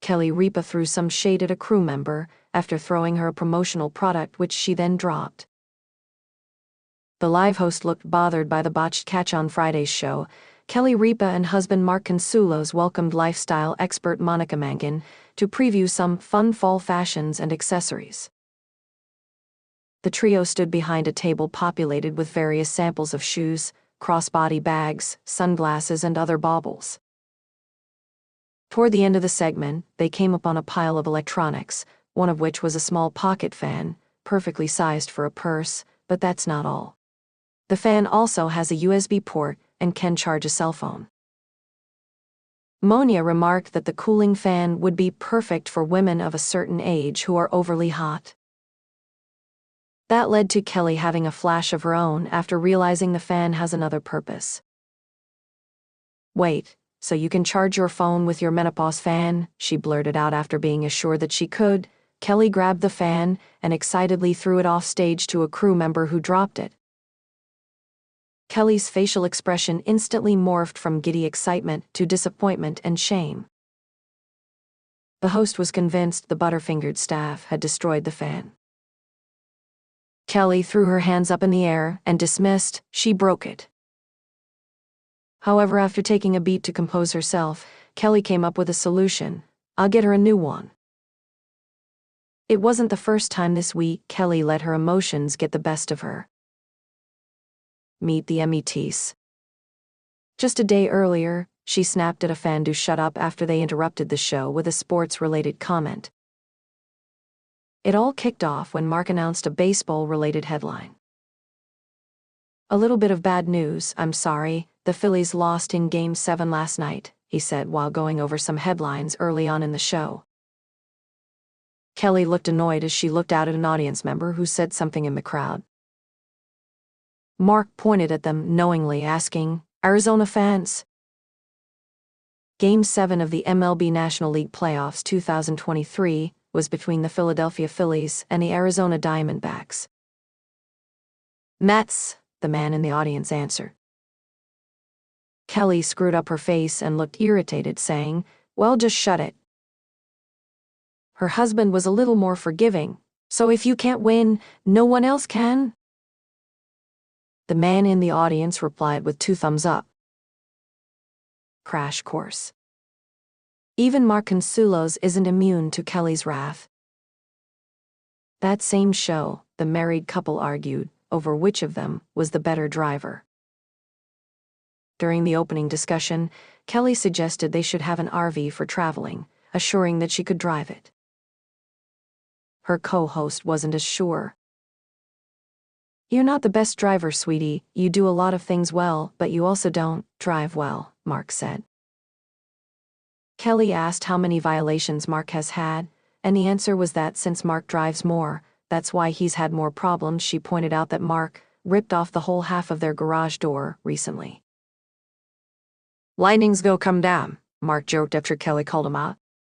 Ripa threw some shade at a crew member after throwing her a promotional product which she then dropped. The live host looked bothered by the botched catch on Friday's show. Ripa and husband Mark Consuelos welcomed lifestyle expert Monica Mangan to preview some fun fall fashions and accessories. The trio stood behind a table populated with various samples of shoes, crossbody bags, sunglasses, and other baubles. Toward the end of the segment, they came upon a pile of electronics, one of which was a small pocket fan, perfectly sized for a purse, but that's not all. The fan also has a USB port and can charge a cell phone. Monia remarked that the cooling fan would be perfect for women of a certain age who are overly hot. That led to Kelly having a flash of her own after realizing the fan has another purpose. "Wait, so you can charge your phone with your menopause fan?" she blurted out after being assured that she could. Kelly grabbed the fan and excitedly threw it off stage to a crew member who dropped it. Kelly's facial expression instantly morphed from giddy excitement to disappointment and shame. The host was convinced the butterfingered staff had destroyed the fan. Kelly threw her hands up in the air and dismissed, "She broke it." However, after taking a beat to compose herself, Kelly came up with a solution. "I'll get her a new one." It wasn't the first time this week Kelly let her emotions get the best of her. Meet the METs. Just a day earlier, she snapped at a fan to shut up after they interrupted the show with a sports-related comment. It all kicked off when Mark announced a baseball-related headline. "A little bit of bad news, I'm sorry, the Phillies lost in Game 7 last night," he said while going over some headlines early on in the show. Kelly looked annoyed as she looked out at an audience member who said something in the crowd. Mark pointed at them knowingly, asking, "Arizona fans?" Game 7 of the MLB National League Playoffs 2023 was between the Philadelphia Phillies and the Arizona Diamondbacks. "Mets," the man in the audience answered. Kelly screwed up her face and looked irritated, saying, "Well, just shut it." Her husband was a little more forgiving. "So if you can't win, no one else can?" The man in the audience replied with 2 thumbs up. Crash course. Even Mark Consuelos isn't immune to Kelly's wrath. That same show, the married couple argued over which of them was the better driver. During the opening discussion, Kelly suggested they should have an RV for traveling, assuring that she could drive it. Her co-host wasn't as sure. "You're not the best driver, sweetie. You do a lot of things well, but you also don't drive well," Mark said. Kelly asked how many violations Mark has had, and the answer was that since Mark drives more, that's why he's had more problems. She pointed out that Mark ripped off the whole half of their garage door recently. "Lightning's go come down," Mark joked after Kelly called him out.